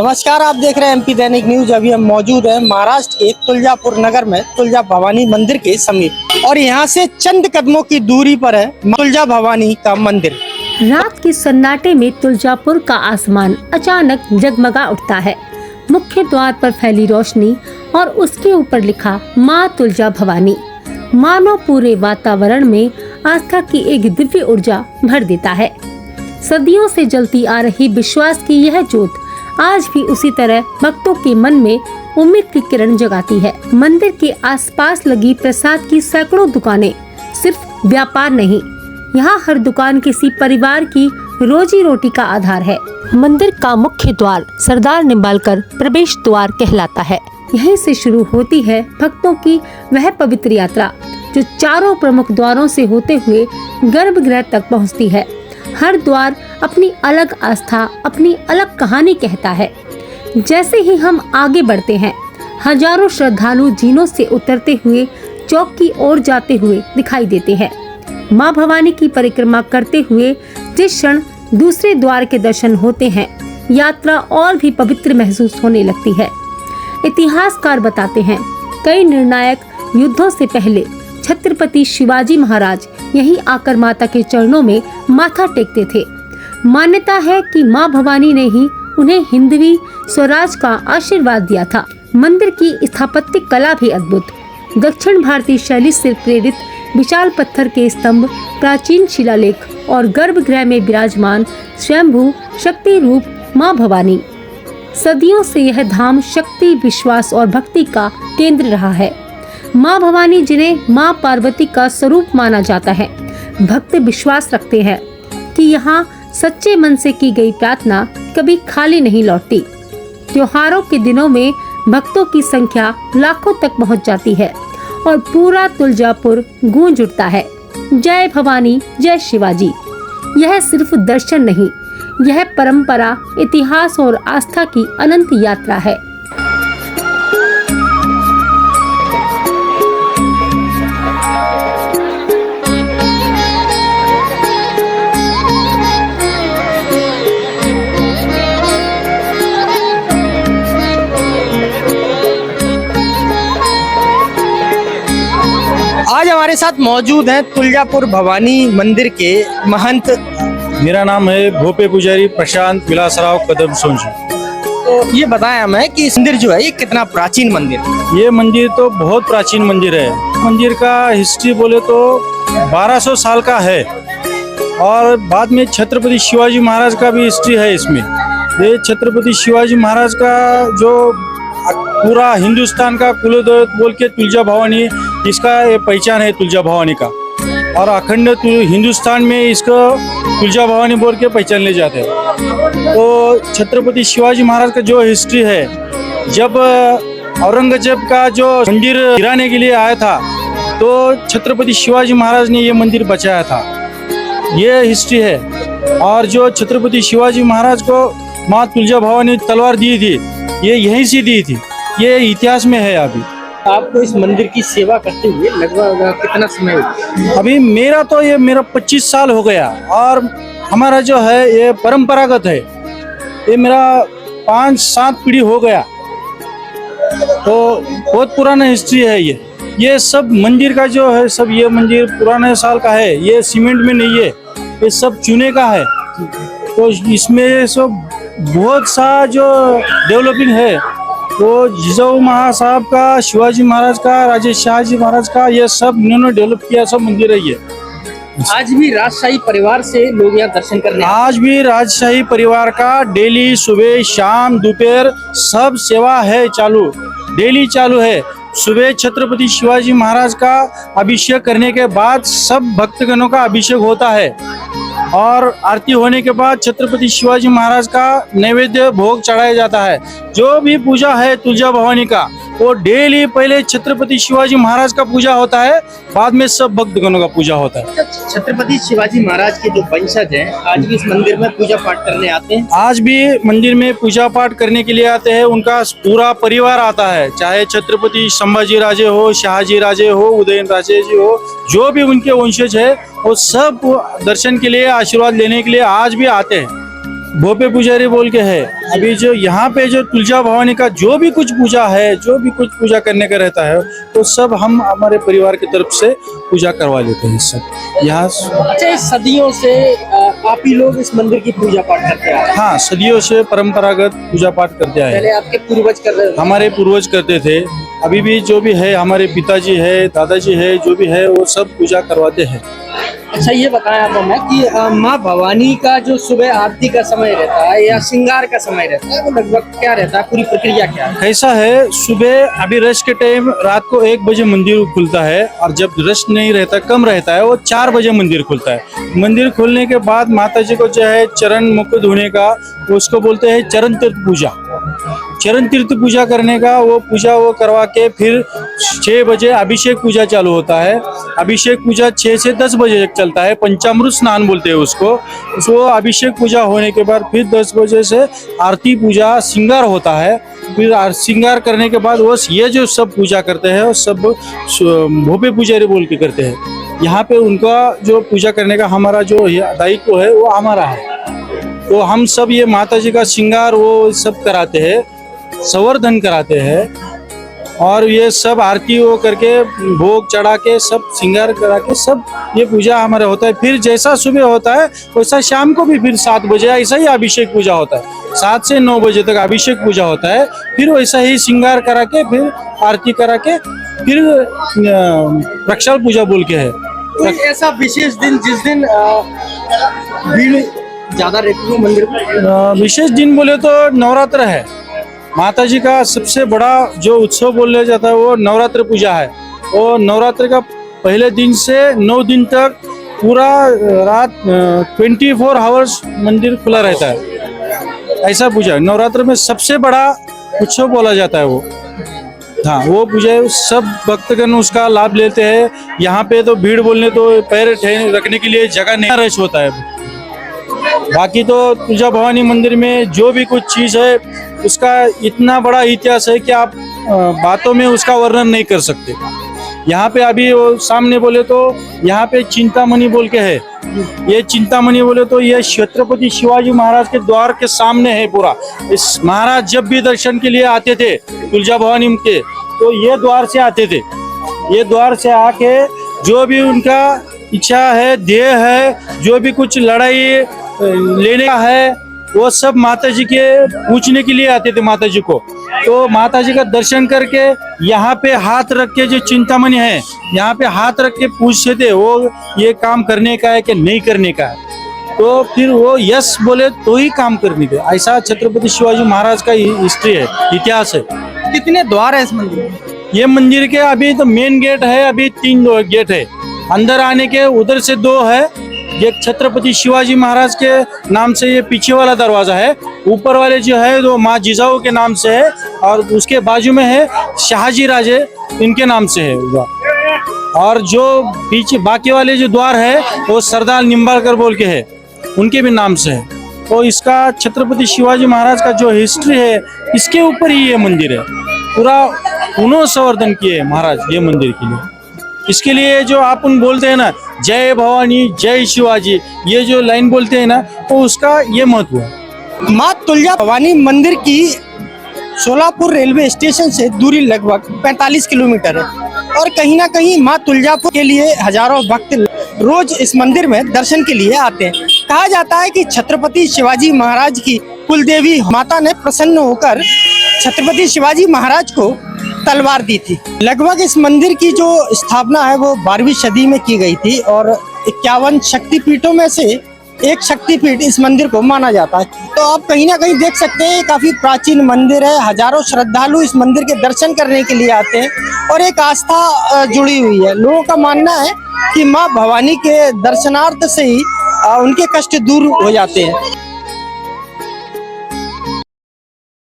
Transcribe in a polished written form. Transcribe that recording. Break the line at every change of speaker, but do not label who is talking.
नमस्कार, आप देख रहे हैं एमपी दैनिक न्यूज। अभी हम मौजूद हैं महाराष्ट्र के तुलजापुर नगर में तुलजा भवानी मंदिर के समीप और यहाँ से चंद कदमों की दूरी पर है तुलजा भवानी का मंदिर।
रात के सन्नाटे में तुलजापुर का आसमान अचानक जगमगा उठता है। मुख्य द्वार पर फैली रोशनी और उसके ऊपर लिखा माँ तुलजा भवानी मानो पूरे वातावरण में आस्था की एक दिव्य ऊर्जा भर देता है। सदियों से जलती आ रही विश्वास की यह ज्योत आज भी उसी तरह भक्तों के मन में उम्मीद की किरण जगाती है। मंदिर के आसपास लगी प्रसाद की सैकड़ों दुकानें सिर्फ व्यापार नहीं, यहाँ हर दुकान किसी परिवार की रोजी रोटी का आधार है। मंदिर का मुख्य द्वार सरदार निंबालकर प्रवेश द्वार कहलाता है। यहीं से शुरू होती है भक्तों की वह पवित्र यात्रा जो चारों प्रमुख द्वारों से होते हुए गर्भगृह तक पहुँचती है। हर द्वार अपनी अलग आस्था, अपनी अलग कहानी कहता है। जैसे ही हम आगे बढ़ते हैं, हजारों श्रद्धालु जीनों से उतरते हुए चौक की ओर जाते हुए दिखाई देते हैं। माँ भवानी की परिक्रमा करते हुए जिस क्षण दूसरे द्वार के दर्शन होते हैं, यात्रा और भी पवित्र महसूस होने लगती है। इतिहासकार बताते हैं, कई निर्णायक युद्धों से पहले छत्रपति शिवाजी महाराज यहीं आकर माता के चरणों में माथा टेकते थे। मान्यता है कि माँ भवानी ने ही उन्हें हिंदवी स्वराज का आशीर्वाद दिया था। मंदिर की स्थापत्य कला भी अद्भुत। दक्षिण भारतीय शैली से प्रेरित विशाल पत्थर के स्तंभ, प्राचीन शिलालेख और गर्भगृह में विराजमान स्वयंभू शक्ति रूप माँ भवानी। सदियों से यह धाम शक्ति, विश्वास और भक्ति का केंद्र रहा है। माँ भवानी, जिन्हें माँ पार्वती का स्वरूप माना जाता है, भक्त विश्वास रखते हैं कि यहाँ सच्चे मन से की गई प्रार्थना कभी खाली नहीं लौटती। त्योहारों के दिनों में भक्तों की संख्या लाखों तक पहुँच जाती है और पूरा तुलजापुर गूंज उठता है, जय भवानी, जय शिवाजी। यह सिर्फ दर्शन नहीं, यह परंपरा, इतिहास और आस्था की अनंत यात्रा है।
आज हमारे साथ मौजूद हैं तुलजापुर भवानी मंदिर के महंत।
मेरा नाम है भोपे पुजारी प्रशांत विलासराव कदम सोंजी।
तो ये बताया हमें कि इस मंदिर जो है ये कितना प्राचीन मंदिर है।
ये मंदिर तो बहुत प्राचीन मंदिर है। मंदिर का हिस्ट्री बोले तो 1200 साल का है और बाद में छत्रपति शिवाजी महाराज का भी हिस्ट्री है इसमें। ये छत्रपति शिवाजी महाराज का जो पूरा हिंदुस्तान का कुलदेवत बोल के तुलजा भवानी, इसका ये पहचान है तुलजा भवानी का, और अखंड हिंदुस्तान में इसको तुलजा भवानी बोल के पहचान ले जाते हैं। तो छत्रपति शिवाजी महाराज का जो हिस्ट्री है, जब औरंगजेब का जो मंदिर गिराने के लिए आया था तो छत्रपति शिवाजी महाराज ने ये मंदिर बचाया था, ये हिस्ट्री है। और जो छत्रपति शिवाजी महाराज को माँ तुलजा भवानी तलवार दी थी, ये यहीं से दी थी, ये इतिहास में है। अभी
आपको इस मंदिर की सेवा करते हुए लगभग कितना समय हुआ?
अभी मेरा 25 साल हो गया और हमारा जो है ये परंपरागत है। ये मेरा 5-7 पीढ़ी हो गया, तो बहुत पुराना हिस्ट्री है ये सब मंदिर का जो है, सब ये मंदिर पुराने साल का है। ये सीमेंट में नहीं है, ये सब चूने का है। तो इसमें सब बहुत सा जो डेवलपिंग है, तो जिजाऊ महासाहब का, शिवाजी महाराज का, राजे शाहजी महाराज का, ये सब इन्होंने डेवलप किया सब मंदिर है ये।
आज भी राजशाही परिवार से लोग यहाँ दर्शन करने
आज भी राजशाही परिवार का डेली सुबह शाम दोपहर सब सेवा है, चालू, डेली चालू है। सुबह छत्रपति शिवाजी महाराज का अभिषेक करने के बाद सब भक्तगणों का अभिषेक होता है और आरती होने के बाद छत्रपति शिवाजी महाराज का नैवेद्य भोग चढ़ाया जाता है। जो भी पूजा है तुलजा भवानी का, वो डेली पहले छत्रपति शिवाजी महाराज का पूजा होता है, बाद में सब भक्तगणों का पूजा होता है।
छत्रपति शिवाजी महाराज के जो वंशज हैं आज भी इस मंदिर में पूजा पाठ करने आते हैं।
आज भी मंदिर में पूजा पाठ करने के लिए आते हैं, उनका पूरा परिवार आता है, चाहे छत्रपति संभाजी राजे हो, शाहजी राजे हो, उदयन राजे जी हो, जो भी उनके वंशज है वो सब दर्शन के लिए, आशीर्वाद लेने के लिए आज भी आते हैं। भोपे पुजारी बोल के है। अभी जो यहाँ पे जो तुलजा भवानी का जो भी कुछ पूजा है, जो भी कुछ पूजा करने का रहता है, तो सब हम हमारे परिवार की तरफ से पूजा करवा लेते हैं सब यहाँ।
अच्छा, इस सदियों से आप ही लोग इस मंदिर की पूजा पाठ करते हैं?
हाँ, सदियों से परंपरागत पूजा पाठ करते आए।
पहले आपके पूर्वज कर रहे थे?
हमारे पूर्वज करते थे, अभी भी जो भी है, हमारे पिताजी है, दादाजी है, जो भी है वो सब पूजा करवाते हैं।
अच्छा, ये बताएं आप हमें कि माँ भवानी का जो सुबह आरती का समय रहता है या श्रृंगार का समय रहता है, वो लगभग क्या रहता है, पूरी प्रक्रिया क्या है?
कैसा है, सुबह अभी रश के टाइम रात को 1 बजे मंदिर खुलता है, और जब रश नहीं रहता, कम रहता है, वो 4 बजे मंदिर खुलता है। मंदिर खुलने के बाद माता जी को जो है चरण मुख धोने का, उसको बोलते हैं चरण तीर्थ पूजा। चरण तीर्थ पूजा करने का वो पूजा वो करवा के फिर 6 बजे अभिषेक पूजा चालू होता है। अभिषेक पूजा 6 से 10 बजे तक चलता है, पंचामृत स्नान बोलते हैं उसको। अभिषेक पूजा होने के बाद फिर 10 बजे से आरती पूजा श्रृंगार होता है। फिर श्रृंगार करने के बाद वो ये जो सब पूजा करते हैं वो सब भोपे पुजारी बोल के करते हैं। यहाँ पे उनका जो पूजा करने का हमारा जो दायित्व है वो हमारा है। तो हम सब ये माता जी का श्रृंगार वो सब कराते हैं, संवर्धन कराते हैं, और ये सब आरती वो करके भोग चढ़ा के सब श्रृंगार करा के सब ये पूजा हमारा होता है। फिर जैसा सुबह होता है वैसा शाम को भी फिर 7 बजे ऐसा ही अभिषेक पूजा होता है। 7 से 9 बजे तक अभिषेक पूजा होता है। फिर वैसा ही श्रृंगार करा के फिर आरती करा के फिर प्रक्षाल पूजा बोल के है।
कोई ऐसा विशेष दिन जिस दिन भीड़ ज्यादा रहती है मंदिर में?
विशेष दिन बोले तो नवरात्र है। माता जी का सबसे बड़ा जो उत्सव बोला जाता है वो नवरात्र पूजा है। वो नवरात्र का पहले दिन से 9 दिन तक पूरा रात 24 आवर्स मंदिर खुला रहता है। ऐसा पूजा नवरात्र में सबसे बड़ा उत्सव बोला जाता है वो। हाँ, वो पूजा सब भक्तगण उसका लाभ लेते हैं। यहाँ पे तो भीड़ बोलने तो पैर रखने के लिए जगह नहीं, रश होता है। बाकी तो तुलजा भवानी मंदिर में जो भी कुछ चीज है उसका इतना बड़ा इतिहास है कि आप बातों में उसका वर्णन नहीं कर सकते। यहाँ पे अभी वो सामने बोले तो यहाँ पे चिंतामणि बोल के है। ये चिंतामणि बोले तो ये छत्रपति शिवाजी महाराज के द्वार के सामने है पूरा। इस महाराज जब भी दर्शन के लिए आते थे तुलजा भवानी के, तो ये द्वार से आते थे। ये द्वार से आके जो भी उनका इच्छा है, ध्येय है, जो भी कुछ लड़ाई लेने का है, वो सब माता जी के पूछने के लिए आते थे माता जी को। तो माता जी का दर्शन करके यहाँ पे हाथ रख के, जो चिंतामणि है यहाँ पे हाथ रख के पूछते थे वो ये काम करने का है कि नहीं करने का है। तो फिर वो यस बोले तो ही काम करने के। ऐसा छत्रपति शिवाजी महाराज का हिस्ट्री है, इतिहास है।
कितने द्वार है इस मंदिर में?
ये मंदिर के अभी तो मेन गेट है, अभी 3 गेट है। अंदर आने के उधर से 2 है। एक छत्रपति शिवाजी महाराज के नाम से ये पीछे वाला दरवाजा है। ऊपर वाले जो है वो माँ जिजाऊ के नाम से है, और उसके बाजू में है शाहजी राजे, इनके नाम से है। और जो पीछे बाकी वाले जो द्वार है वो सरदार निम्बालकर बोल के है, उनके भी नाम से है। तो इसका छत्रपति शिवाजी महाराज का जो हिस्ट्री है इसके ऊपर ही ये मंदिर है। पूरा पुनः संवर्धन किए महाराज ये मंदिर के लिए। इसके लिए जो अपन बोलते हैं ना, जय भवानी जय शिवाजी, ये जो लाइन बोलते हैं ना, तो उसका ये महत्व है।
माँ तुलजा भवानी मंदिर की सोलापुर रेलवे स्टेशन से दूरी लगभग 45 किलोमीटर है, और कहीं ना कहीं माँ तुलजापुर के लिए हजारों भक्त रोज इस मंदिर में दर्शन के लिए आते हैं। कहा जाता है कि छत्रपति शिवाजी महाराज की कुलदेवी माता ने प्रसन्न होकर छत्रपति शिवाजी महाराज को तलवार दी थी। लगभग इस मंदिर की जो स्थापना है वो 12वीं सदी में की गई थी, और 51 शक्तिपीठों में से एक शक्तिपीठ इस मंदिर को माना जाता है। तो आप कहीं ना कहीं देख सकते हैं काफी प्राचीन मंदिर है। हजारों श्रद्धालु इस मंदिर के दर्शन करने के लिए आते हैं, और एक आस्था जुड़ी हुई है। लोगों का मानना है कि माँ भवानी के दर्शनार्थ से ही उनके कष्ट दूर हो जाते हैं।